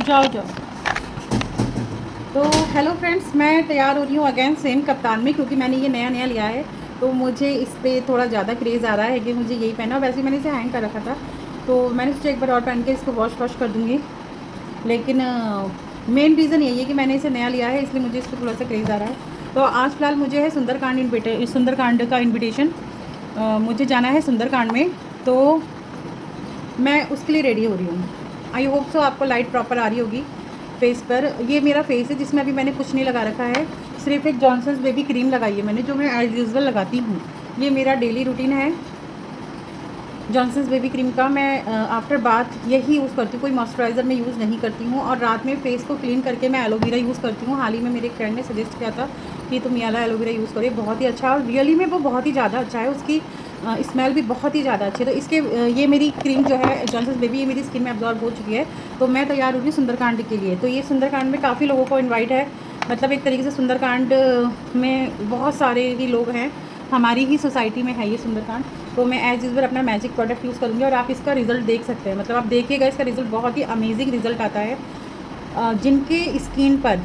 जाओ जाओ। तो हेलो फ्रेंड्स, मैं तैयार हो रही हूँ अगेन सेम कप्तान में, क्योंकि मैंने ये नया नया लिया है तो मुझे इस पर थोड़ा ज़्यादा क्रेज़ आ रहा है कि मुझे यही पहना। वैसे मैंने इसे हैंग कर रखा था तो मैंने सोचा एक बार और पहन के इसको वॉश कर दूँगी। लेकिन मेन रीज़न यही है कि मैंने इसे नया लिया है, इसलिए मुझे इस पर थोड़ा सा क्रेज़ आ रहा है। तो आज फ़िलहाल मुझे है सुंदरकांड का इन्विटेशन, मुझे जाना है सुंदरकांड में, तो मैं उसके लिए रेडी हो रही हूँ। आई होप सो आपको लाइट प्रॉपर आ रही होगी फेस पर। ये मेरा फेस है जिसमें अभी मैंने कुछ नहीं लगा रखा है, सिर्फ एक जॉनसन्स बेबी क्रीम लगाई है मैंने, जो मैं एज़ यूजुअल लगाती हूँ। ये मेरा डेली रूटीन है जॉनसन्स बेबी क्रीम का। मैं आफ्टर बाथ यही यूज़ करती हूँ, कोई मॉइस्चराइज़र मैं यूज़ नहीं करती हूँ। और रात में फेस को क्लीन करके मैं एलोवेरा यूज़ करती हूँ। हाल ही में मेरे एक फ्रेंड ने सजेस्ट किया था कि तुम ये एलोवेरा यूज़ करो, बहुत ही अच्छा, और रियली में वो बहुत ही ज़्यादा अच्छा है, उसकी स्मेल भी बहुत ही ज़्यादा अच्छी है। तो इसके ये मेरी क्रीम जो है जॉनसन्स बेबी, ये मेरी स्किन में अब्जॉर्ब हो चुकी है। तो मैं तैयार हो रही हूँ सुंदरकांड के लिए। तो ये सुंदरकांड में काफ़ी लोगों को इन्वाइट है, मतलब एक तरीके से सुंदरकांड में बहुत सारे ही लोग हैं, हमारी ही सोसाइटी में है ये सुंदरकांड। तो मैं एज़ यूजुअल अपना मैजिक प्रोडक्ट यूज़ करूँगी और आप इसका रिज़ल्ट देख सकते हैं। मतलब आप देखिएगा, इसका रिज़ल्ट बहुत ही अमेजिंग रिज़ल्ट आता है। जिनके स्किन पर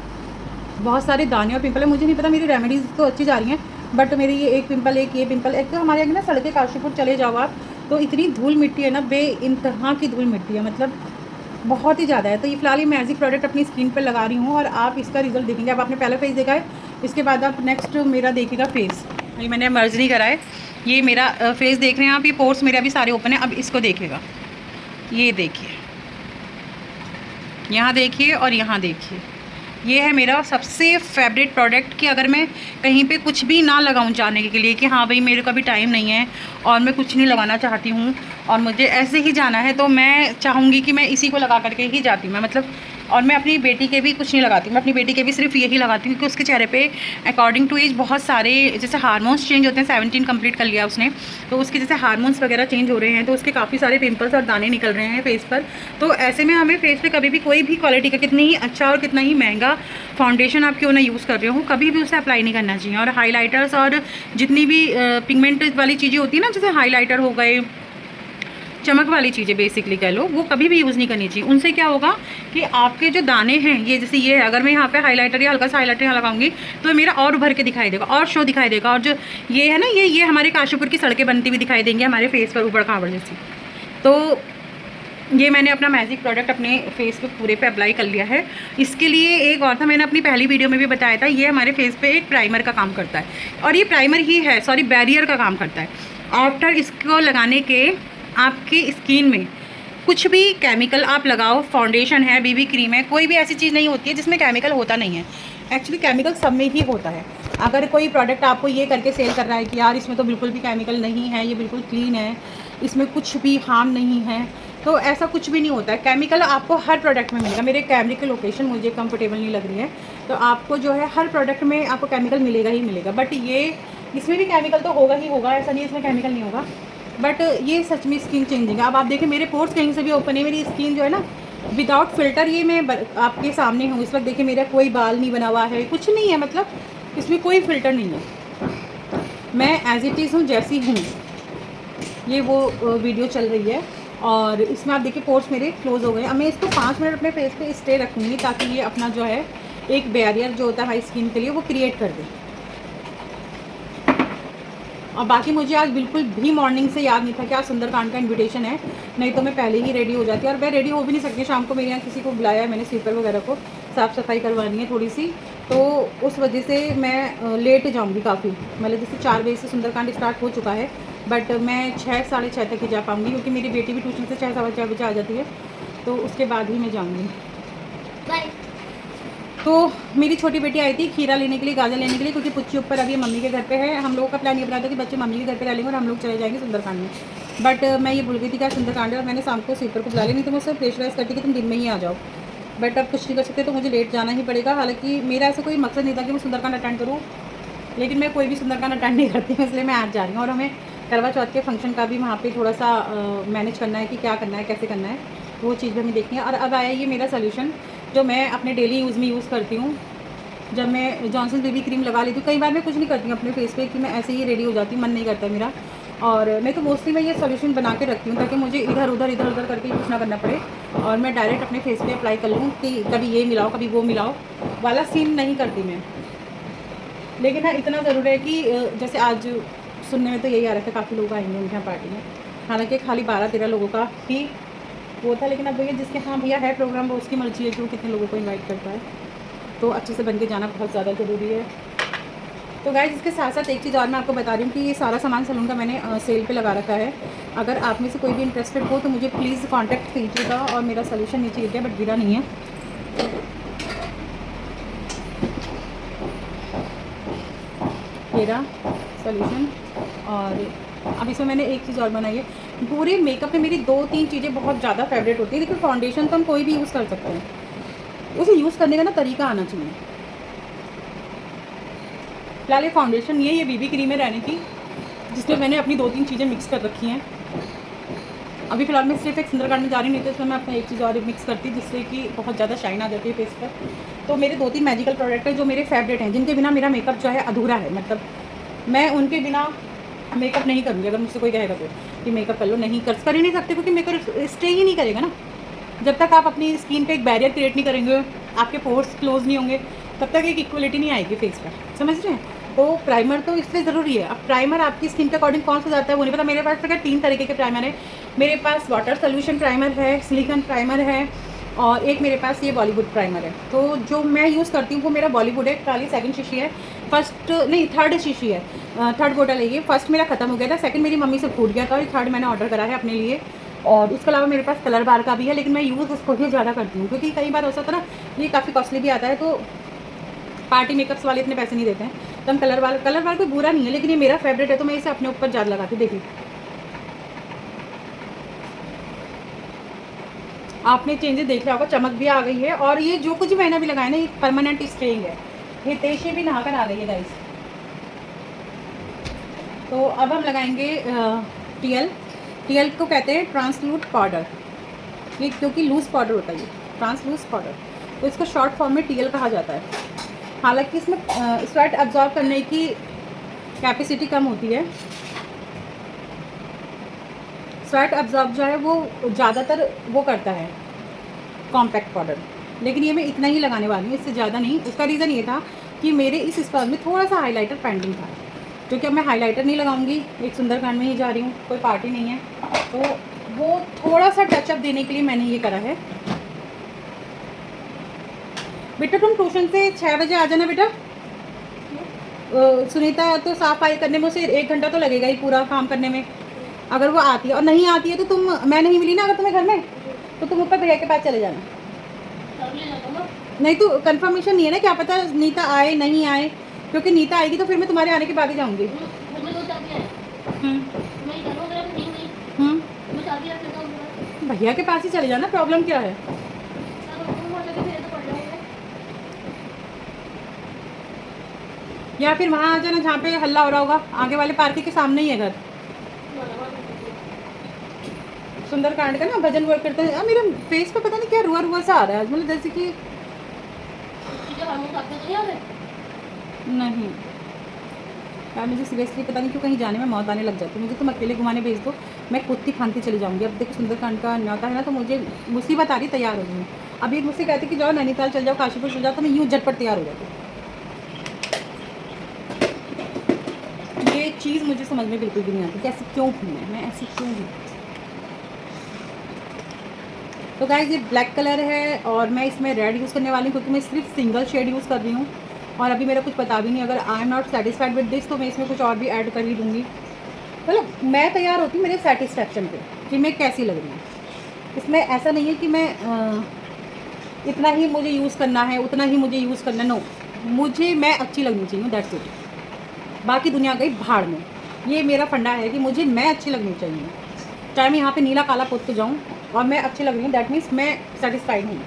बहुत सारे दाने और पिंपल है, मुझे नहीं पता, मेरी रेमेडीज़ तो अच्छी जा रही हैं, बट मेरी ये एक पिंपल, एक ये पिंपल, एक तो हमारे यहाँ ना सड़कें काशीपुर चले जाओ आप तो इतनी धूल मिट्टी है ना, बेइंतहा की धूल मिट्टी है, मतलब बहुत ही ज़्यादा है। तो ये फ़िलहाल ये मैजिक प्रोडक्ट अपनी स्किन पर लगा रही हूँ और आप इसका रिज़ल्ट देखेंगे। अब आपने पहला फेस देखा है, इसके बाद आप नेक्स्ट मेरा देखिएगा फेस। ये मैंने मर्ज नहीं करा है, ये मेरा फेस देख रहे हैं आप, ये पोर्स मेरे अभी सारे ओपन है। अब इसको देखिएगा, ये देखिए, यहाँ देखिए और यहाँ देखिए, ये है मेरा सबसे फेवरेट प्रोडक्ट। कि अगर मैं कहीं पे कुछ भी ना लगाऊं जाने के लिए कि हाँ भाई मेरे को अभी टाइम नहीं है और मैं कुछ नहीं लगाना चाहती हूँ और मुझे ऐसे ही जाना है, तो मैं चाहूँगी कि मैं इसी को लगा करके ही जाती हूँ मैं, मतलब। और मैं अपनी बेटी के भी कुछ नहीं लगाती हूँ, मैं अपनी बेटी के भी सिर्फ यही लगाती हूँ, क्योंकि उसके चेहरे पे अकॉर्डिंग टू एज बहुत सारे जैसे हार्मोन्स चेंज होते हैं। 17 कंप्लीट कर लिया उसने, तो उसके जैसे हार्मोन्स वगैरह चेंज हो रहे हैं, तो उसके काफ़ी सारे पिंपल्स और दाने निकल रहे हैं फेस पर। तो ऐसे में हमें फेस पे कभी भी कोई भी क्वालिटी का, कितनी ही अच्छा और कितना ही महंगा फाउंडेशन आप क्यों ना यूज़ कर रहे हो, कभी भी उसे अप्लाई नहीं करना चाहिए। और हाइलाइटर्स और जितनी भी पिगमेंट वाली चीज़ें होती है ना, जैसे हाइलाइटर हो गए, चमक वाली चीज़ें बेसिकली कह लो, वो कभी भी यूज़ नहीं करनी चाहिए। उनसे क्या होगा कि आपके जो दाने हैं, ये जैसे ये है, अगर मैं यहाँ पे हाइलाइटर या हल्का सा हाइलाइटर यहाँ लगाऊंगी तो मेरा और उभर के दिखाई देगा और शो दिखाई देगा। और जो ये है ना, ये हमारे काशीपुर की सड़कें बनती हुई दिखाई देंगी हमारे फेस पर, उबड़ खाबड़ जैसी। तो ये मैंने अपना मैजिक प्रोडक्ट अपने फेस पे पूरे पे अप्लाई कर लिया है। इसके लिए एक और था, मैंने अपनी पहली वीडियो में भी बताया था, ये हमारे फेस पे एक प्राइमर का काम करता है, और ये प्राइमर ही है, सॉरी बैरियर का काम करता है। आफ्टर इसको लगाने के आपकी स्किन में कुछ भी केमिकल आप लगाओ, फाउंडेशन है, बीबी क्रीम है, कोई भी ऐसी चीज़ नहीं होती है जिसमें केमिकल होता नहीं है। एक्चुअली केमिकल सब में ही होता है। अगर कोई प्रोडक्ट आपको ये करके सेल कर रहा है कि यार इसमें तो बिल्कुल भी केमिकल नहीं है, ये बिल्कुल क्लीन है, इसमें कुछ भी हार्म नहीं है, तो ऐसा कुछ भी नहीं होता है। केमिकल आपको हर प्रोडक्ट में मिलेगा। मेरे कैमरे की लोकेशन मुझे कंफर्टेबल नहीं लग रही है, तो आपको जो है हर प्रोडक्ट में आपको केमिकल मिलेगा ही मिलेगा। बट ये इसमें भी केमिकल तो होगा ही होगा, ऐसा नहीं इसमें केमिकल नहीं होगा, बट ये सच में स्किन चेंजिंग है। अब आप देखें, मेरे पोर्स कहीं से भी ओपन है, मेरी स्किन जो है ना विदाउट फिल्टर, ये मैं आपके सामने हूँ इस वक्त, देखिए मेरा कोई बाल नहीं बना हुआ है, कुछ नहीं है, मतलब इसमें कोई फिल्टर नहीं है, मैं एज इट इज़ हूँ जैसी हूँ। ये वो वीडियो चल रही है और इसमें आप देखिए पोर्स मेरे क्लोज हो गए। अब मैं इसको 5 मिनट अपने फेस पे स्टे रखूँगी, ताकि ये अपना जो है एक बैरियर जो होता है हाई स्किन के लिए वो क्रिएट कर दे। और बाकी मुझे आज बिल्कुल भी मॉर्निंग से याद नहीं था कि आज सुंदरकांड का इनविटेशन है, नहीं तो मैं पहले ही रेडी हो जाती। और मैं रेडी हो भी नहीं सकती, शाम को मेरे यहाँ किसी को बुलाया है मैंने, स्वीपर वगैरह को साफ़ सफाई करवानी है थोड़ी सी, तो उस वजह से मैं लेट जाऊँगी काफ़ी। मतलब जैसे 4 बजे से सुंदरकांड स्टार्ट हो चुका है, बट मैं 6 साढ़े 6 तक ही जा पाऊँगी, क्योंकि मेरी बेटी भी ट्यूशन से 6 सवा 6 बजे आ जाती है, तो उसके बाद ही मैं जाऊँगी। तो मेरी छोटी बेटी आई थी खीरा लेने के लिए, गाजर लेने के लिए, क्योंकि पुच्ची ऊपर अभी मम्मी के घर पे है। हम लोगों का प्लान ये बना था कि बच्चे मम्मी के घर पे रह लेंगे और हम लोग चले जाएंगे सुंदरकांड में, बट मैं ये भूल गई थी कि सुंदरकांड है, और मैंने शाम को स्वीपर को बुला ली, नहीं तो मैं उससे प्रेशराइज करती कि तुम दिन में ही आ जाओ। बट अब कुछ नहीं कर सकते, तो मुझे लेट जाना ही पड़ेगा। हालांकि मेरा ऐसा कोई मकसद नहीं था कि मैं सुंदरकांड अटेंड करूँ, लेकिन मैं कोई भी सुंदरकांड अटेंड नहीं करती हूँ, इसलिए मैं आज जा रही हूँ। और हमें करवा चौथ के फंक्शन का भी वहाँ पे थोड़ा सा मैनेज करना है कि क्या करना है, कैसे करना है, वो चीज़ भी हमें देखनी है। और अब आया ये मेरा सोल्यूशन जो मैं अपने डेली यूज़ में यूज़ करती हूँ। जब मैं जॉनसन बेबी क्रीम लगा लेती हूँ, कई बार मैं कुछ नहीं करती हूँ अपने फेस पे, कि मैं ऐसे ही रेडी हो जाती हूँ, मन नहीं करता मेरा, और मैं तो मोस्टली मैं ये सॉल्यूशन बना के रखती हूँ ताकि मुझे इधर उधर करके कुछ ना करना पड़े और मैं डायरेक्ट अपने फेस पे अप्लाई कर लूँ कि कभी ये मिलाओ कभी वो मिलाओ वाला सीन नहीं करती मैं। लेकिन हाँ इतना ज़रूर है कि जैसे आज सुनने में तो यही आ रहा था काफ़ी लोग आएंगे उनके यहाँ पार्टी में, हालांकि खाली 12-13 लोगों का ही वो था, लेकिन अब भैया जिसके हाँ भैया है प्रोग्राम वो उसकी मर्जी है कि वो कितने लोगों को इनवाइट करता है, तो अच्छे से बन के जाना बहुत ज़्यादा ज़रूरी है। तो गाइस इसके साथ साथ एक चीज़ और मैं आपको बता रही हूँ कि ये सारा सामान सलून का मैंने सेल पे लगा रखा है। अगर आप में से कोई भी इंटरेस्टेड हो तो मुझे प्लीज़ कांटेक्ट कीजिएगा। और मेरा सोल्यूशन नीचे गिर गया बट गिरा नहीं है। मेरा सोल्यूशन और अब इसमें मैंने एक चीज़ और बनाई है। पूरे मेकअप में मेरी 2-3 चीज़ें बहुत ज़्यादा फेवरेट होती है। देखिए फाउंडेशन तो हम कोई भी यूज़ कर सकते हैं, उसे यूज़ करने का ना तरीका आना चाहिए। फिलहाल ये फाउंडेशन ये बीबी क्रीम है रहने की, जिसमें मैंने अपनी 2-3 चीज़ें मिक्स कर रखी हैं। अभी फिलहाल मैं सिर्फ एक सुंदरकांड में जा रही नहीं, तो इसमें मैं अपना एक चीज़ और मिक्स करती जिससे कि बहुत ज़्यादा शाइन आ जाती है फेस पर। तो मेरे 2-3 मैजिकल प्रोडक्ट हैं जो मेरे फेवरेट हैं, जिनके बिना मेरा मेकअप जो है अधूरा है। मतलब मैं उनके बिना मेकअप नहीं करूँगी। अगर मुझसे कोई कहेगा तो कि मेकअप कर लो, नहीं कर ही नहीं सकते, क्योंकि मेकअप स्टे ही नहीं करेगा ना। जब तक आप अपनी स्किन पे एक बैरियर क्रिएट नहीं करेंगे, आपके पोर्स क्लोज नहीं होंगे, तब तक एक इक्वलिटी नहीं आएगी फेस पर, समझ रहे हैं। तो प्राइमर तो इसलिए ज़रूरी है। अब प्राइमर आपकी स्किन के अकॉर्डिंग कौन सा जाता है वो नहीं पता। मेरे पास तो 3 तरीके के प्राइमर है। मेरे पास वाटर सोल्यूशन प्राइमर है, सिलिकॉन प्राइमर है और एक मेरे पास ये बॉलीवुड प्राइमर है। तो जो मैं यूज़ करती हूँ वो मेरा बॉलीवुड है, खाली 2nd शीशी है, फर्स्ट नहीं 3rd शीशी है, 3rd बोतल है ये। फर्स्ट मेरा खत्म हो गया था, 2nd मेरी मम्मी से फूट गया था और 3rd मैंने ऑर्डर करा है अपने लिए। और उसके अलावा मेरे पास कलर बार का भी है, लेकिन मैं यूज़ उसको ही ज़्यादा करती हूँ क्योंकि कई बार हो सकता है ना ये काफ़ी कॉस्टली भी आता है, तो पार्टी मेकअप्स वाले इतने पैसे नहीं देते हैं। तो हम कलर वाल कोई बुरा नहीं है, लेकिन ये मेरा फेवरेट है तो मैं इसे अपने ऊपर ज़्यादा लगाती हूँ। देखिए आपने चेंजेस देख लिया होगा, चमक भी आ गई है। और ये जो कुछ भी मैंने भी लगाया ना ये परमानेंट स्टेइंग है। हितेशी भी नहा कर आ गई है गाइस। तो अब हम लगाएंगे टीएल को कहते हैं ट्रांसलूट पाउडर, ये क्योंकि लूज़ पाउडर होता है ये ट्रांसलूज पाउडर, तो इसको शॉर्ट फॉर्म में टीएल कहा जाता है। हालांकि इसमें स्वेट एब्जॉर्ब करने की कैपेसिटी कम होती है। स्वेट एब्जॉर्ब जो है वो ज़्यादातर वो करता है कॉम्पैक्ट पाउडर, लेकिन ये मैं इतना ही लगाने वाली हूँ, इससे ज़्यादा नहीं। उसका रीज़न ये था कि मेरे इस स्पॉट में थोड़ा सा हाइलाइटर पेंडिंग था, क्योंकि अब मैं हाइलाइटर नहीं लगाऊंगी, एक सुंदरकांड में ही जा रही हूँ, कोई पार्टी नहीं है, तो वो थोड़ा सा टचअप देने के लिए मैंने ये करा है। बेटा तुम ट्यूशन से 6 बजे आ जाना बेटा। सुनीता तो सफाई करने में उसे 1 घंटा तो लगेगा ही पूरा काम करने में। अगर वो आती है और नहीं आती है तो तुम, मैं नहीं मिली ना अगर तुम्हें घर में, तो तुम ऊपर भैया के पास चले जाना। नहीं तो कंफर्मेशन नहीं है ना, क्या पता नीता आए नहीं आए, क्योंकि नीता आएगी तो फिर मैं तुम्हारे आने के बाद ही जाऊँगी। भैया के पास ही चले जाना, प्रॉब्लम क्या है। या फिर वहाँ आ जाना जहाँ पे हल्ला हो रहा होगा, आगे वाले पार्क के सामने ही है घर। सुंदरकांड का ना भजन वर्क करते हैं। मेरे फेस पे पता नहीं क्या रुआ रुआ सा आ रहा है, मतलब जैसे कि नहीं यार, मुझे सीरियसली पता नहीं क्यों कहीं जाने में मौत आने लग जाती है। मुझे तुम अकेले घुमाने भेज दो, मैं कुत्ती फांती चली जाऊंगी। अब देखो सुंदरकांड का न्योता है ना, तो मुझे मुसीबत आ रही, तैयार हो गई। अब ये मुझसे कहती कि जाओ नैनीताल चल जाओ, काशीपुर चल जाओ, तो मैं यूँ झटपट तैयार हो जाती। ये चीज़ मुझे समझ में बिल्कुल भी नहीं आती कि ऐसी क्यों हूँ मैं ऐसी क्यों हूँ। तो गाइस ये ब्लैक कलर है और मैं इसमें रेड यूज़ करने वाली हूँ, क्योंकि मैं सिर्फ सिंगल शेड यूज़ कर रही हूँ और अभी मेरा कुछ पता भी नहीं। अगर I am not satisfied with this तो मैं इसमें कुछ और भी ऐड कर ही दूँगी। मतलब मैं तैयार होती हूँ मेरे सेटिस्फेक्शन पे कि मैं कैसी लग रही हूँ। इसमें ऐसा नहीं है कि मैं इतना ही मुझे यूज़ करना है, उतना ही मुझे यूज़ करना है। नो, मुझे मैं अच्छी लगनी चाहिए, दैट्स इट। बाकी दुनिया गई भाड़ में। ये मेरा फंडा है कि मुझे मैं अच्छी लगनी चाहिए, चाहे मैं यहाँ पे नीला काला पोत के जाऊँ और मैं अच्छी लग रही हूँ, दैट मीन्स मैं सेटिस्फाइड हूँ।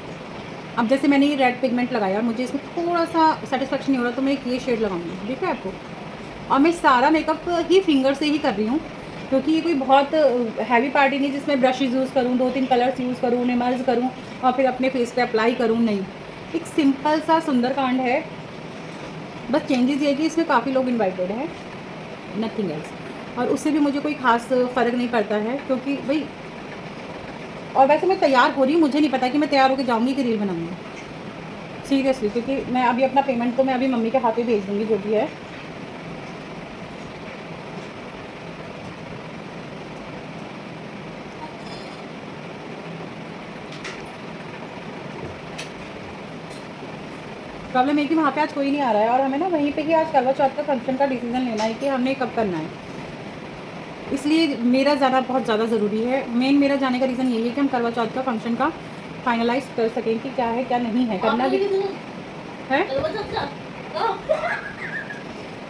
अब जैसे मैंने ये रेड पिगमेंट लगाया और मुझे इसमें थोड़ा सा सेटिस्फेक्शन नहीं हो रहा, तो मैं एक ये शेड लगाऊंगी, देखा है आपको। और मैं सारा मेकअप ही फिंगर से ही कर रही हूँ, क्योंकि ये कोई बहुत हैवी पार्टी नहीं जिसमें ब्रशेज़ यूज़ करूँ, 2-3 कलर्स यूज़ करूँ, उन्हें मर्ज करूँ और फिर अपने फेस पे अप्लाई करूँ। नहीं, एक सिंपल सा सुंदरकांड है। बस चेंजेस ये कि इसमें काफ़ी लोग इन्वाइटेड हैं, नथिंग एल्स। और उससे भी मुझे कोई ख़ास फ़र्क नहीं पड़ता है, क्योंकि भाई, और वैसे मैं तैयार हो रही हूँ, मुझे नहीं पता कि मैं तैयार होकर जाऊँगी कि रील बनाऊँगी, सीरियसली, क्योंकि मैं अभी अपना पेमेंट तो मैं अभी मम्मी के हाथ में भेज दूँगी जो भी है। प्रॉब्लम है कि वहाँ पे आज कोई नहीं आ रहा है, और हमें ना वहीं पे ही आज करवा चौथ का फंक्शन का डिसीजन लेना है कि हमने कब करना है, इसलिए मेरा जाना बहुत ज़्यादा ज़रूरी है। मेन मेरा जाने का रीज़न यही है कि हम करवा चौथ का फंक्शन का फाइनलाइज कर सकें कि क्या है क्या नहीं है, करना भी है।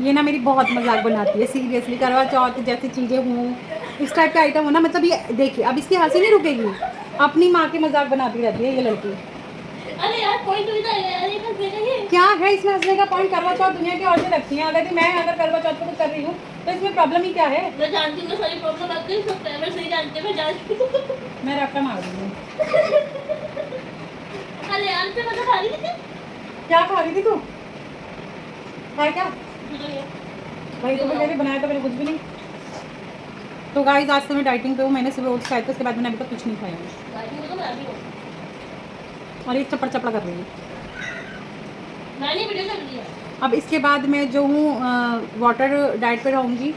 ये ना मेरी बहुत मजाक बनाती है सीरियसली, करवा चौथ जैसी चीज़ें हों, इस टाइप के आइटम हो ना, मतलब ये देखिए अब इसकी हंसी नहीं रुकेगी, अपनी माँ की मजाक बनाती रहती है ये लड़की। अरे यार पॉइंट हुई था यार, ये हंसने का ये क्या है इसमें हंसने का पॉइंट? करवा चौथ दुनिया की औरतें रखती हैं, अगर मैं करवा चौथ को कुछ कर रही हूँ तो इसमें प्रॉब्लम ही क्या है? मैं जानती हूँ, मैं सारी प्रॉब्लम आपके सब्सक्राइबर से ही जानते हैं, मैं जानती हूँ। मैं रफ्ता मार दूँ। अरे यार से मतलब खा रही थी क्या खा रही थी तू? है क्या भाई? तो मैंने बनाया तो मैंने कुछ भी नहीं। तो गाइस आज से मैं डाइटिंग पे हूँ, मैंने सुबह ओट्स खाए थे, उसके बाद मैंने अभी तक कुछ नहीं खाया और ये चपड़ चपड़ा कर रही हूँ। मैंने वीडियो कर लिया। अब इसके बाद मैं जो हूँ वाटर डाइट पे रहूँगी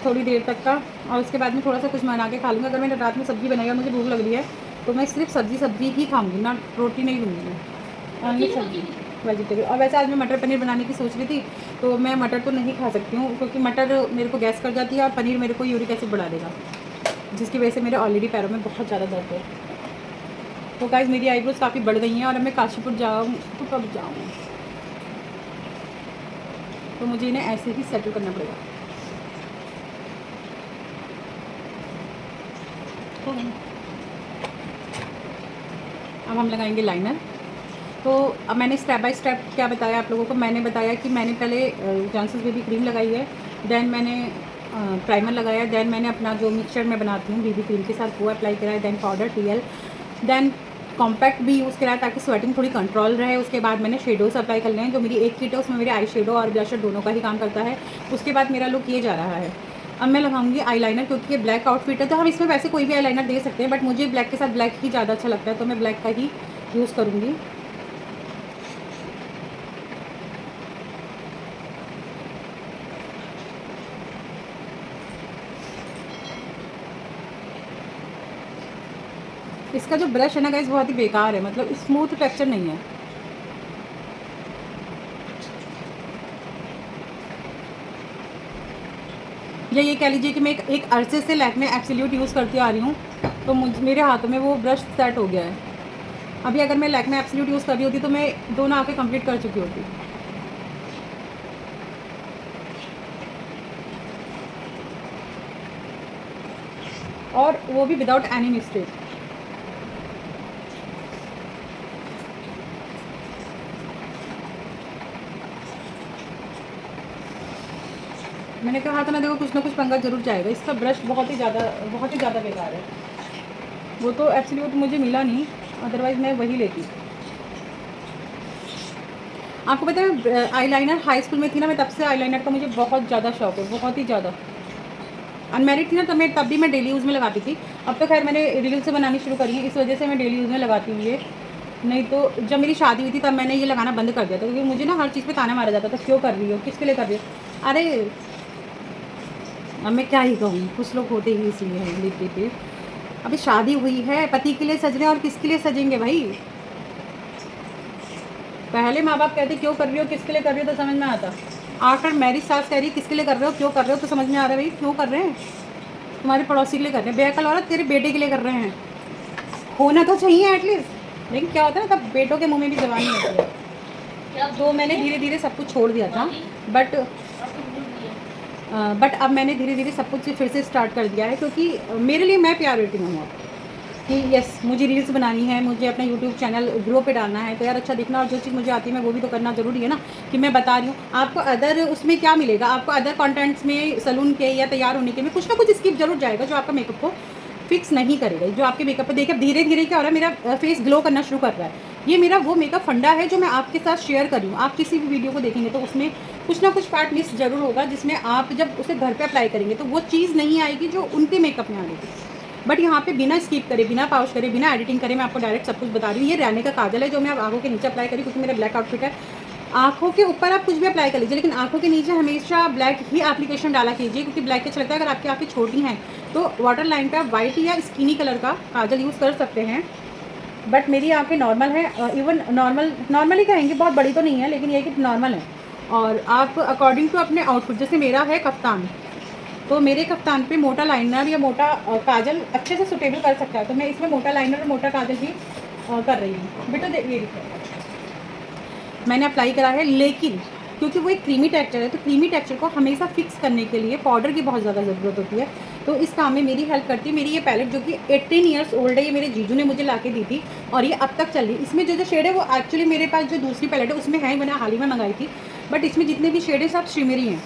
थोड़ी देर तक का, और उसके बाद में थोड़ा सा कुछ बना के खा लूँगी। अगर मैंने रात में सब्ज़ी बनाई और मुझे भूख लग रही है तो मैं सिर्फ सब्ज़ी ही खाऊँगी, ना रोटी नहीं लूँगी मैं, ओनली सब्ज़ी वेजिटेबल। और वैसे आज मैं मटर पनीर बनाने की सोच रही थी, तो मैं मटर तो नहीं खा सकती हूँ क्योंकि मटर मेरे को गैस कर जाती है और पनीर मेरे को यूरिक एसिड बढ़ा देगा, जिसकी वजह से मेरे ऑलरेडी पैरों में बहुत ज़्यादा दर्द है। तो गाइस मेरी आईब्रोज काफ़ी बढ़ गई हैं और अब मैं काशीपुर जाऊँ तो कब जाऊँ, तो मुझे इन्हें ऐसे ही सेटल करना पड़ेगा। अब हम लगाएंगे लाइनर। तो अब मैंने स्टेप बाय स्टेप क्या बताया आप लोगों को, मैंने बताया कि मैंने पहले जॉनसन्स बेबी क्रीम लगाई है, देन मैंने प्राइमर लगाया, देन मैंने अपना जो मिक्सचर मैं बनाती हूँ बीबी क्रीम के साथ वो अप्लाई कराया, देन पाउडर टीएल, देन कॉम्पैक्ट भी यूज़ कराया ताकि स्वेटिंग थोड़ी कंट्रोल रहे। उसके बाद मैंने शेडोज़ अप्लाई कर लिए हैं, जो मेरी एक किट है उसमें मेरे आई शेडो और ब्लशर दोनों का ही काम करता है। उसके बाद मेरा लुक ये जा रहा है। अब मैं लगाऊंगी आईलाइनर, क्योंकि ये ब्लैक आउटफिट है तो हम इसमें वैसे कोई भी आईलाइनर दे सकते हैं, बट मुझे ब्लैक के साथ ब्लैक ही ज़्यादा अच्छा लगता है, तो मैं ब्लैक का ही यूज़ करूँगी। इसका जो ब्रश है ना गाइस बहुत ही बेकार है, मतलब स्मूथ टेक्सचर नहीं है। या ये कह लीजिए कि मैं एक अरसे से लैक्मे एब्सोल्यूट यूज़ करती आ रही हूँ, तो मेरे हाथों में वो ब्रश सेट हो गया है। अभी अगर मैं लैक्मे एब्सोल्यूट यूज़ कर रही होती तो मैं दोनों आंखें कंप्लीट कर चुकी होती। और वो भी विदाउट एनी मिस्टेक। मैंने कहा था ना, देखो कुछ ना कुछ पंगा जरूर जाएगा। इसका ब्रश बहुत ही ज़्यादा बेकार है। वो तो एब्सोल्यूट मुझे मिला नहीं, अदरवाइज़ मैं वही लेती। आपको पता है आईलाइनर हाई स्कूल में थी ना, मैं तब से आईलाइनर का मुझे बहुत ज़्यादा शौक है, बहुत ही ज़्यादा। अनमेरिड थी ना तब भी मैं डेली यूज़ में लगाती थी। अब तो खैर मैंने रिलीव से बनानी शुरू करी है, इस वजह से मैं डेली यूज़ में लगाती हूँ ये। नहीं तो जब मेरी शादी हुई थी तब मैंने ये लगाना बंद कर दिया था, क्योंकि मुझे ना हर चीज़ पे ताना मारा जाता था, क्यों कर रही हो, किसके लिए कर रही हो। अरे अब मैं क्या ही कहूँ, कुछ लोग होते ही इसलिए हैं लेते। अभी शादी हुई है, पति के लिए सज रहे हैं और किसके लिए सजेंगे भाई। पहले माँ बाप कहते क्यों कर रही हो, किसके लिए कर रही हो, तो समझ में आता। आफ्टर मैरिज सास कह रही किसके लिए कर रहे हो, क्यों कर रहे हो, तो समझ में आ रहा है भाई क्यों कर रहे हैं। तुम्हारे पड़ोसी के लिए कर रहे हैं, बेअकल औरत तेरे बेटे के लिए कर रहे हैं। होना तो चाहिए एटलीस्ट, लेकिन क्या होता है ना, तब बेटों के मुँह में भी जवानी होती है। तो मैंने धीरे धीरे सब कुछ छोड़ दिया था, बट अब मैंने धीरे धीरे सब कुछ फिर से स्टार्ट कर दिया है, क्योंकि मेरे लिए मैं प्रायोरिटी में हूँ अब कि यस मुझे रील्स बनानी है, मुझे अपना यूट्यूब चैनल ग्रो पे डालना है, तो यार अच्छा दिखना, और जो चीज़ मुझे आती है मैं वो भी तो करना ज़रूरी है ना। कि मैं बता रही हूँ आपको, अदर उसमें क्या मिलेगा आपको, अदर कंटेंट्स में सलून के या तैयार होने के में कुछ ना कुछ स्किप जरूर जाएगा, जो आपका मेकअप को फिक्स नहीं करेगा, जो आपके मेकअप पर देखिए धीरे धीरे क्या हो रहा है, मेरा फेस ग्लो करना शुरू कर रहा है। ये मेरा वो मेकअप फंडा है जो मैं आपके साथ शेयर कर रही हूँ। आप किसी भी वीडियो को देखेंगे तो उसमें कुछ ना कुछ पार्ट मिस ज़रूर होगा, जिसमें आप जब उसे घर पे अप्लाई करेंगे तो वो चीज़ नहीं आएगी जो उनके मेकअप में आ रही थी। बट यहाँ पे बिना स्किप करे, बिना पाउच करे, बिना एडिटिंग करे मैं आपको डायरेक्ट सब कुछ बता रही हूँ। ये रैने का काजल है जो मैं अब आँखों के नीचे अप्लाई करी, क्योंकि मेरा ब्लैक आउटफिट है। आँखों के ऊपर आप कुछ भी अप्लाई कर लीजिए, लेकिन आँखों के नीचे हमेशा ब्लैक ही एप्लीकेशन डाला कीजिए, क्योंकि ब्लैक अच्छा लगता है। अगर आपकी आँखें छोटी हैं तो वाटर लाइन पे आप वाइट या स्किनी कलर का काजल यूज़ कर सकते हैं। बट मेरी आँखें नॉर्मल है, इवन नॉर्मल ही कहेंगे, बहुत बड़ी तो नहीं है, लेकिन ये कि नॉर्मल है। और आप अकॉर्डिंग टू अपने आउटफिट, जैसे मेरा है कफ्तान, तो मेरे कफ्तान पे मोटा लाइनर या मोटा काजल अच्छे से सुटेबल कर सकता है, तो मैं इसमें मोटा लाइनर और मोटा काजल भी कर रही हूँ। बेटा ये देखो मैंने अप्लाई करा है, लेकिन क्योंकि वो एक क्रीमी टेक्सचर है तो क्रीमी टेक्सचर को हमेशा फिक्स करने के लिए पाउडर की बहुत ज़्यादा ज़रूरत होती है। तो इस काम में मेरी हेल्प करती है मेरी ये पैलेट, जो कि 18 ईयर्स ओल्ड है। ये मेरे जीजू ने मुझे ला के दी थी और ये अब तक चल रही है। इसमें जो शेड है वो एक्चुअली मेरे पास जो दूसरी पैलेट है उसमें है, मैंने हाल ही में मंगाई थी। बट इसमें जितने भी शेड है सब शिमरी हैं।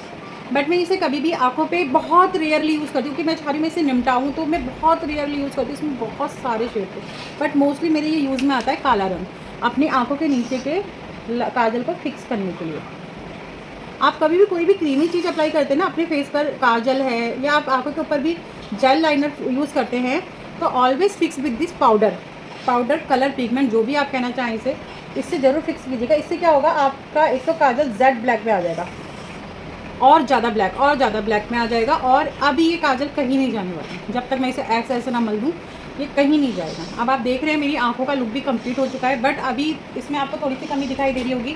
बट मैं इसे कभी भी आँखों पे बहुत रेयरली यूज़ करती हूँ, क्योंकि मैं चाह रही हूँ मैं इसे निपटाऊँ, तो मैं बहुत रेयरली यूज़ करती हूँ। इसमें बहुत सारे शेड थे, बट मोस्टली मेरे ये यूज़ में आता है काला रंग, अपनी आँखों के नीचे के काजल को फिक्स करने के लिए। आप कभी भी कोई भी क्रीमी चीज़ अप्लाई करते हैं ना अपने फेस पर, काजल है या आप आँखों के ऊपर भी जेल लाइनर यूज़ करते हैं, तो always fix with this powder colour pigment, जो भी आप कहना चाहें इसे, इससे ज़रूर फिक्स कीजिएगा। इससे क्या होगा, आपका एक तो काजल जेड ब्लैक में आ जाएगा, और ज़्यादा ब्लैक में आ जाएगा। और अभी ये काजल कहीं नहीं जाने वाला, जब तक मैं इसे ऐसे ना मल दूँ ये कहीं नहीं जाएगा। अब आप देख रहे हैं मेरी आँखों का लुक भी कंप्लीट हो चुका है। बट अभी इसमें आपको थोड़ी सी कमी दिखाई दे रही होगी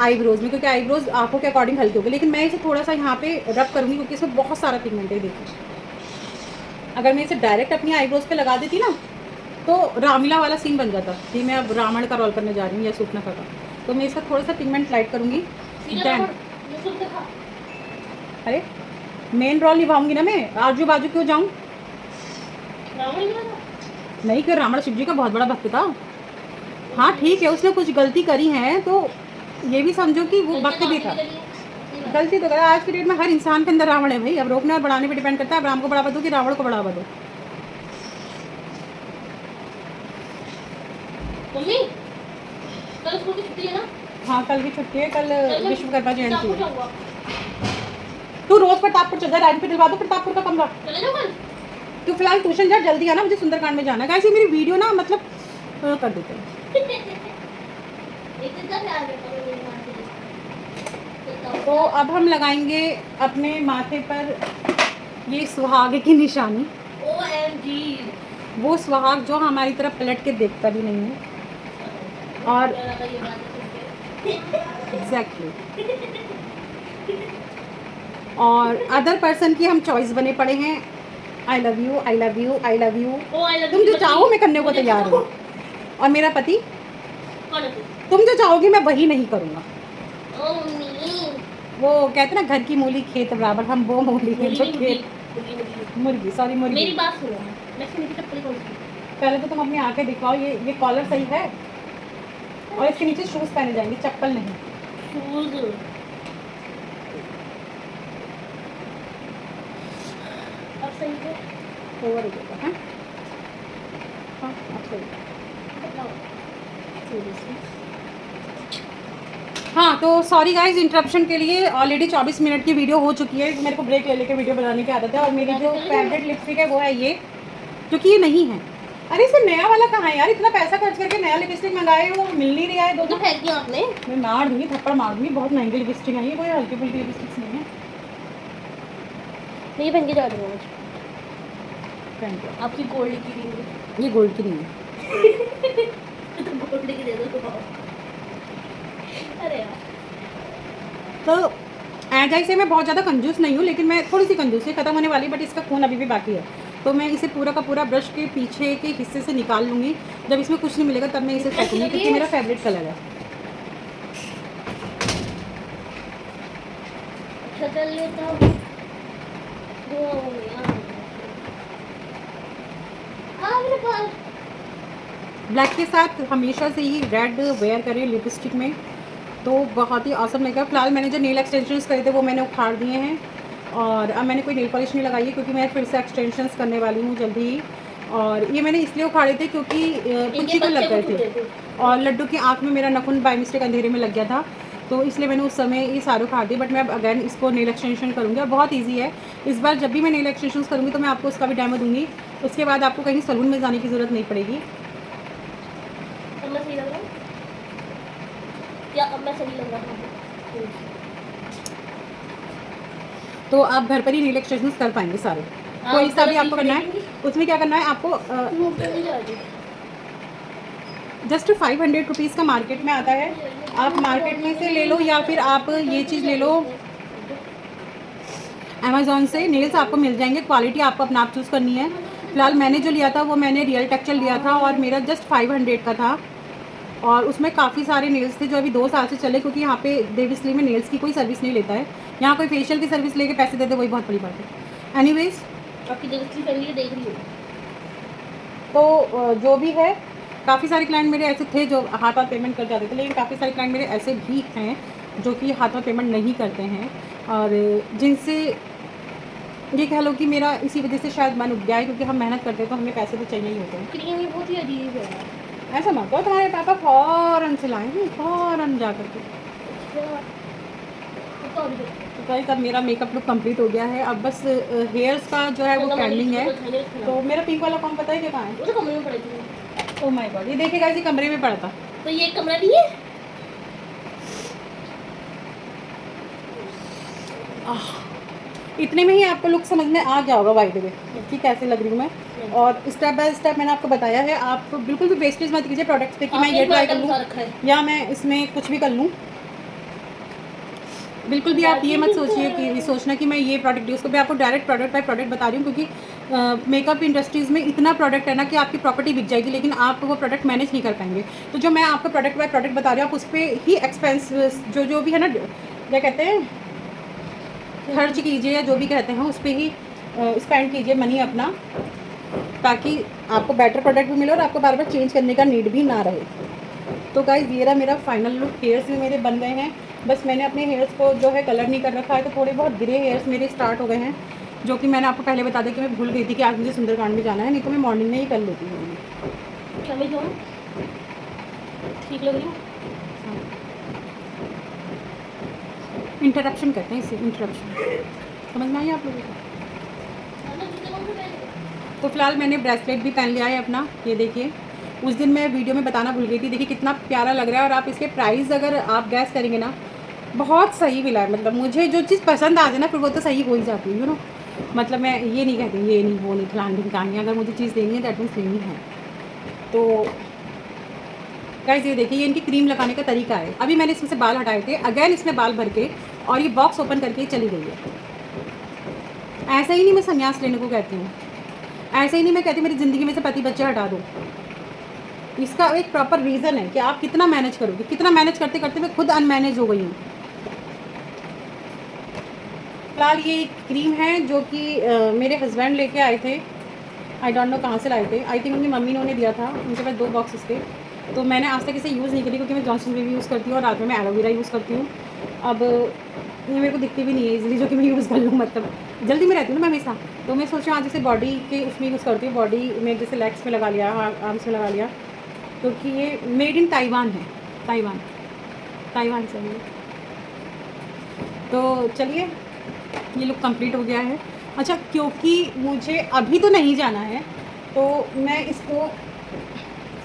आईब्रोज़ में, क्योंकि आईब्रोज़ आँखों के अकॉर्डिंग हल्के होगी, लेकिन मैं इसे थोड़ा सा यहाँ पे रब करूँगी, क्योंकि इसमें बहुत सारा पिगमेंट है। देखिए अगर मैं इसे डायरेक्ट अपनी आईब्रोज़ पे लगा देती ना तो रामलीला वाला सीन बन जाता कि मैं अब रावण का रोल करने जा रही हूँ या सूपनखा का। तो मैं इसका थोड़ा सा पिगमेंट लाइट करूँगी। देन अरे मेन रोल निभाऊंगी ना मैं, आजू बाजू क्यों जाऊँ? नहीं, क्यों, रावण शिव जी का बहुत बड़ा भक्त था। हाँ ठीक है, उसने कुछ गलती करी है तो ये भी समझो कि वो भक्त भी था। गलती तो करा, आज की डेट में हर इंसान के अंदर रावण है भाई। अब रोकने और बढ़ाने पे डिपेंड करता है, अब राम को बढ़ावा दो कि रावण को बढ़ावा दो। मम्मी कल स्कूल की छुट्टी है ना? हाँ कल की छुट्टी है, कल विश्वकर्मा जयंती है। जाऊंगा। तू रोज प्रतापपुर चल जा, राइन पे दिलवा दो प्रतापपुर का कमरा। चले जाओ कल। तू फिलहाल ट्यूशन जा, जल्दी आना, मुझे सुंदरकांड में जाना है। गाइस ये मेरी वीडियो ना मतलब कर देते हैं। एक दिन का प्यार करता हूँ मेरी माँ से। तो अब हम लगाएंगे अपने माथे पर ये सुहाग की निशानी, OMG वो सुहाग जो हमारी तरफ पलट के देखता भी नहीं है। और एग्जैक्टली और अदर पर्सन की हम चॉइस बने पड़े हैं। I love you, I love you, I love you. तुम जो चाहो मैं करने को तैयार हूँ। और मेरा पति, तुम जो चाहोगी मैं वही नहीं करूँगा। वो कहते ना घर की मूली खेत बराबर, हम वो मूली हैं जो खेत मुर्गी, सॉरी मुर्गी। मेरी बात सुनो, मैं नीचे चप्पल कौन सी? पहले तो तुम अपनी आंखें दिखाओ, ये कॉलर सही है और इसके नीचे शूज पहने जाएंगे, चप्पल नहीं। शूज अब सही है, ओवर हो जाएगा। हाँ हाँ अब सही है। हाँ तो सॉरी गाइज इंटरप्शन के लिए। ऑलरेडी 24 मिनट की वीडियो हो चुकी है। मेरे को ब्रेक ले लेकर वीडियो बनाने की आदत है। और मेरी जो फेवरेट लिपस्टिक है वो है ये, क्योंकि ये नहीं है। अरे इसमें नया वाला कहाँ है यार? इतना पैसा खर्च करके नया लिपस्टिक मंगाए वो मिल नहीं रहा है। तो फेंक दिया आपने? मैं मार दूंगी, थप्पड़ मार दूंगी। बहुत महंगी लिपस्टिक है ये, कोई हल्की फुल्की लिपस्टिक्स नहीं है। ये पहन के जा दूँगा मुझे। पहन के आपकी गोल्ड की रिंग। ये गोल्ड की नहीं है। तो गोल्ड की दे दो। अरे यार तो एजाई से मैं बहुत ज़्यादा कंजूस नहीं हूँ, लेकिन मैं थोड़ी सी कंजूस है, ख़त्म होने वाली, बट इसका खून अभी भी बाकी है। तो मैं इसे पूरा का पूरा ब्रश के पीछे के हिस्से से निकाल लूँगी। जब इसमें कुछ नहीं मिलेगा तब मैं इसे फेंकूँगी, क्योंकि मेरा फेवरेट कलर है। चल लेता हूँ। ब्लैक के साथ हमेशा से ही रेड वेयर करें लिपस्टिक में, तो बहुत ही ऑसम लगेगा। फिलहाल मैंने जो नेल एक्सटेंशंस करे थे वो मैंने उखाड़ दिए हैं, और अब मैंने कोई नेल पॉलिश नहीं लगाई है, क्योंकि मैं फिर से एक्सटेंशंस करने वाली हूँ जल्दी ही। और ये मैंने इसलिए उखाड़े थे क्योंकि कुछ ही को लग गए थे और लड्डू की आँख में मेरा नाखून बाय मिस्टेक अंधेरे में लग गया था, तो इसलिए मैंने उस समय ये सारे उखाड़ दिए। बट मैं अब अगैन इसको नेल एक्सटेंशन करूँगी और बहुत ईजी है। इस बार जब भी मैं नेल एक्सटेंशन करूँगी तो मैं आपको उसका भी डेमो दूँगी। उसके बाद आपको कहीं सलून में जाने की ज़रूरत नहीं पड़ेगी। अब मैं सही लग रहा हूँ या अब मैं सही लग रहा हूँ? तो आप घर पर ही नेल एक्सटेंशन कर पाएंगे सारे। कोई सा भी आपको करना है, उसमें क्या करना है आपको जस्ट 500 रुपीज़ का मार्केट में आता है। आप मार्केट में से ले लो या फिर आप ये चीज़ ले लो, अमेज़ॉन से नेल्स आपको मिल जाएंगे। क्वालिटी आपको अपना आप चूज़ करनी है। फिलहाल मैंने जो लिया था वो मैंने रियल टेक्सचर लिया था और मेरा जस्ट 500 का था और उसमें काफ़ी सारे नेल्स थे जो अभी 2 साल से चले, क्योंकि यहाँ पे देविश्री में नेल्स की कोई सर्विस नहीं लेता है। यहाँ कोई फेशियल की सर्विस लेके पैसे देते वही बहुत बड़ी बात है। एनीवेज आपकी देविश्री फैमिली देख रही हो तो जो भी है, काफ़ी सारे क्लाइंट मेरे ऐसे थे जो हाथ हाथ पेमेंट कर जाते थे, लेकिन काफ़ी सारे क्लाइंट मेरे ऐसे भी हैं जो कि हाथ हाथ पेमेंट नहीं करते हैं और जिनसे ये कह लो कि मेरा इसी वजह से शायद मन उठ गया है, क्योंकि हम मेहनत करते हैं तो हमें पैसे तो चाहिए ही होते हैं। क्रीम ये बहुत ही अजीब है। ऐसा मत करो, तुम्हारे पापा फ़ौरन से लाएंगे, फ़ौरन जा करके। तो गाइस अब मेरा मेकअप लुक कंप्लीट हो गया है। अब बस हेयर्स का जो है वो पेंडिंग है। तो मेरा पिंक वाला कॉम पता है क्या कहाँ है? वो तो कमरे में पड़ी थी। ओह माय गॉड, ये देखिए गाइस, ये कमरे में पड़ा था। तो ये कमरा नहीं है? इतने में ही आपको लुक समझ में आ गया होगा बाय द वे कि कैसे लग रही हूँ मैं। और स्टेप बाय स्टेप मैंने आपको बताया है। आप बिल्कुल भी वेस्टेज मत कीजिए प्रोडक्ट्स पे कि मैं ये ट्राई कर लूँ या मैं इसमें कुछ भी कर लूँ। बिल्कुल भी आप ये मत सोचिए कि सोचना कि मैं ये प्रोडक्ट यूज़ करूँ। मैं आपको डायरेक्ट प्रोडक्ट बाय प्रोडक्ट बता रही हूँ, क्योंकि मेकअप इंडस्ट्रीज़ में इतना प्रोडक्ट है ना कि आपकी प्रॉपर्टी बिक जाएगी, लेकिन आप वो प्रोडक्ट मैनेज नहीं कर पाएंगे। तो जो मैं आपको प्रोडक्ट बाय प्रोडक्ट बता रही हूँ, आप उस पर ही एक्सपेंस जो भी है ना, क्या कहते हैं, खर्च कीजिए या जो भी कहते हैं उस पर ही स्पेंड कीजिए मनी अपना, ताकि आपको बेटर प्रोडक्ट भी मिले और आपको बार बार चेंज करने का नीड भी ना रहे। तो गाइस ये रहा मेरा फाइनल लुक। हेयर्स भी मेरे बन गए हैं, बस मैंने अपने हेयर्स को जो है कलर नहीं कर रखा है, तो थोड़े बहुत ग्रे हेयर्स मेरे स्टार्ट हो गए हैं, जो कि मैंने आपको पहले बता दिया कि मैं भूल गई थी कि आज मुझे सुंदरकांड में जाना है, नहीं तो मैं मॉर्निंग में ही कर लेती हूँ। ठीक लग रही हूँ। इंटरप्शन कहते हैं इसे, इंटरप्शन। समझ में आई आप लोगों को? तो फिलहाल मैंने ब्रेसलेट भी पहन लिया है अपना, ये देखिए। उस दिन मैं वीडियो में बताना भूल गई थी, देखिए कितना प्यारा लग रहा है। और आप इसके प्राइस अगर आप गैस करेंगे ना, बहुत सही मिला है। मतलब मुझे जो चीज़ पसंद आ जाए ना, फिर वो तो सही हो ही जाती है, यू नो। मतलब मैं ये नहीं कहती ये नहीं वो नहीं फलान ढिमकानी, अगर मुझे चीज़ लेनी है दैट मीन्स लेनी है। तो गाइस ये देखिए, ये इनकी क्रीम लगाने का तरीका है। अभी मैंने इसमें से बाल हटाए थे, अगैन इसमें बाल भर के और ये बॉक्स ओपन करके चली गई है। ऐसा ही नहीं मैं संन्यास लेने को कहती हूँ, ऐसे ही नहीं मैं कहती मेरी ज़िंदगी में से पति बच्चे हटा दो। इसका एक प्रॉपर रीज़न है कि आप कितना मैनेज करोगे। कितना मैनेज करते करते मैं खुद अनमैनेज हो गई हूँ। फिलहाल ये क्रीम है जो कि मेरे हस्बैंड लेके आए थे, आई डोंट नो कहाँ से लाए थे। आई थिंक उनकी मम्मी ने उन्हें दिया था, उनके पास 2 बॉक्सेस थे। तो मैंने आज तक इसे यूज़ नहीं करी, क्योंकि मैं जॉनसन बेबी यूज़ करती हूँ और रात में मैं एलोवेरा यूज़ करती हूँ। अब ये मेरे को दिखती भी नहीं है इजीली, जो कि मैं यूज़ कर लूँ, मतलब जल्दी में रहती हूँ ना मैं हमेशा। तो मैं सोच रही हूँ आज जैसे बॉडी के उसमें यूज़ करती हूँ, बॉडी में जैसे लेग्स में लगा लिया, आर्म्स में लगा लिया, क्योंकि ये मेड इन ताइवान है, ताइवान से है। तो चलिए ये लुक कंप्लीट हो गया है। अच्छा, क्योंकि मुझे अभी तो नहीं जाना है, तो मैं इसको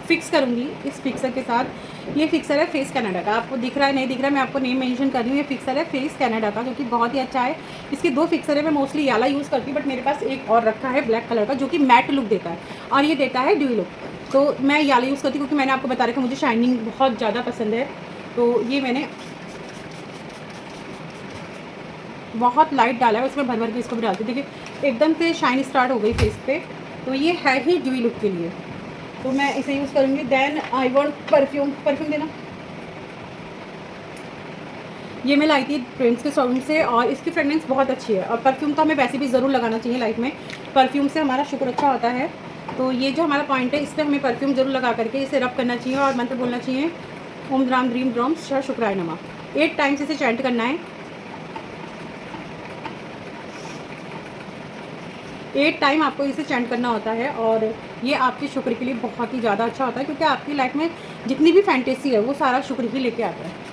फिक्स करूँगी इस फिक्सर के साथ। ये फिक्सर है फेस कनाडा का, आपको दिख रहा है नहीं दिख रहा है, मैं आपको नेम मेंशन कर रही हूँ। ये फिक्सर है फेस कनाडा का, जो कि बहुत ही अच्छा है। इसके 2 फिक्सर है, मैं मोस्टली याला यूज़ करती हूँ, बट मेरे पास एक और रखा है ब्लैक कलर का, जो कि मैट लुक देता है और ये देता है ड्यू लुक। तो मैं याला यूज़ करती हूँ, क्योंकि मैंने आपको बता रखा मुझे शाइनिंग बहुत ज़्यादा पसंद है। तो ये मैंने बहुत लाइट डाला है, उसमें भर भर के इसको भी डालती हूँ। देखिए एकदम से शाइन स्टार्ट हो गई फेस पे। तो ये है ही ड्यू लुक के लिए, तो मैं इसे यूज़ करूँगी। देन आई वांट परफ्यूम देना। ये मैं लाई थी ट्रेंड्स के शोरूम से और इसकी फ्रेगरेंस बहुत अच्छी है। और परफ्यूम तो हमें वैसे भी ज़रूर लगाना चाहिए लाइफ में, परफ्यूम से हमारा शुक्र अच्छा होता है। तो ये जो हमारा पॉइंट है, इस पर हमें परफ्यूम ज़रूर लगा करके इसे रब करना चाहिए और मंत्र बोलना चाहिए, ओम द्राम द्रीम द्रोम श शुक्राय नमः। 8 टाइम्स इसे चैंट करना है। 8 टाइम आपको इसे चैंट करना होता है और ये आपके शुक्र के लिए बहुत ही ज़्यादा अच्छा होता है, क्योंकि आपकी लाइफ में जितनी भी फैंटेसी है वो सारा शुक्र ही लेके आता है।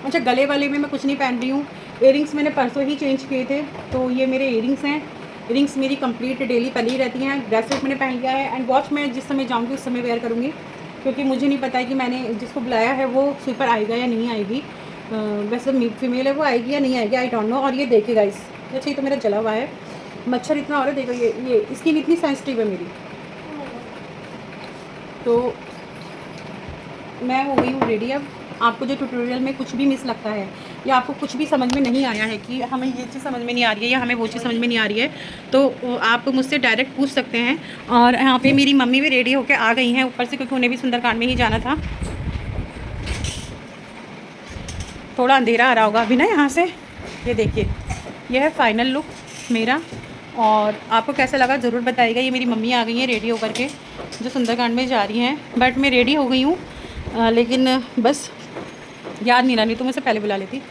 अच्छा, गले वाले में मैं कुछ नहीं पहन रही हूँ। इयरिंग्स मैंने परसों ही चेंज किए थे, तो ये मेरे इयरिंग्स हैं। इयरिंग्स मेरी कंप्लीट डेली पहनी रहती हैं। ब्रेसलेट मैंने पहन लिया है एंड वॉच मैं जिस समय जाऊँगी उस समय वेयर करूँगी, क्योंकि मुझे नहीं पता है कि मैंने जिसको बुलाया है वो स्वीपर आएगा या नहीं आएगी। वैसे फीमेल है, वो आएगी या नहीं आएगी, आई डोंट नो। और ये देखिए गाइस, अच्छा ये तो मेरा जला हुआ है, मच्छर इतना हो रहा है, देखो ये स्किन इतनी सेंसिटिव है मेरी। तो मैं हो गई हूँ रेडी। अब आपको जो ट्यूटोरियल में कुछ भी मिस लगता है या आपको कुछ भी समझ में नहीं आया है कि हमें ये चीज़ समझ में नहीं आ रही है या हमें वो चीज़ समझ में नहीं आ रही है, तो आप मुझसे डायरेक्ट पूछ सकते हैं। और यहाँ पे मेरी मम्मी भी रेडी होकर आ गई हैं ऊपर से, क्योंकि उन्हें भी सुंदरकांड में ही जाना था। थोड़ा अंधेरा आ रहा होगा अभी ना यहाँ से। ये देखिए, ये है फाइनल लुक मेरा, और आपको कैसा लगा ज़रूर बताइएगा। ये मेरी मम्मी आ गई हैं रेडी होकर के, जो सुंदरकांड में जा रही हैं। बट मैं रेडी हो गई हूँ, लेकिन बस याद नहीं रहा, नहीं तो मुझसे पहले बुला लेती।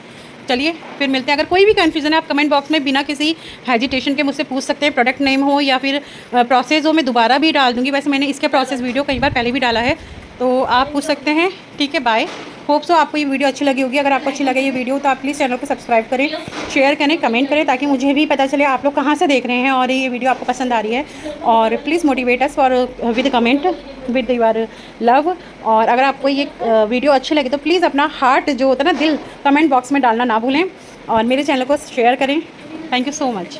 चलिए फिर मिलते हैं। अगर कोई भी कन्फ्यूज़न है आप कमेंट बॉक्स में बिना किसी हेजिटेशन के मुझसे पूछ सकते हैं। प्रोडक्ट नेम हो या फिर प्रोसेस हो, मैं दोबारा भी डाल दूँगी। वैसे मैंने इसके प्रोसेस वीडियो कई बार पहले भी डाला है, तो आप पूछ सकते हैं। ठीक है, बाय। होप सो आपको ये वीडियो अच्छी लगी होगी। अगर आपको अच्छी लगे ये वीडियो तो आप प्लीज़ चैनल को सब्सक्राइब करें, शेयर करें, कमेंट करें, ताकि मुझे भी पता चले आप लोग कहाँ से देख रहे हैं और ये वीडियो आपको पसंद आ रही है। और please motivate us for with comment with your love. और अगर आपको ये वीडियो अच्छी लगे तो प्लीज़ अपना हार्ट जो होता है ना, दिल, कमेंट बॉक्स में डालना ना भूलें और मेरे चैनल को शेयर करें। Thank you so much.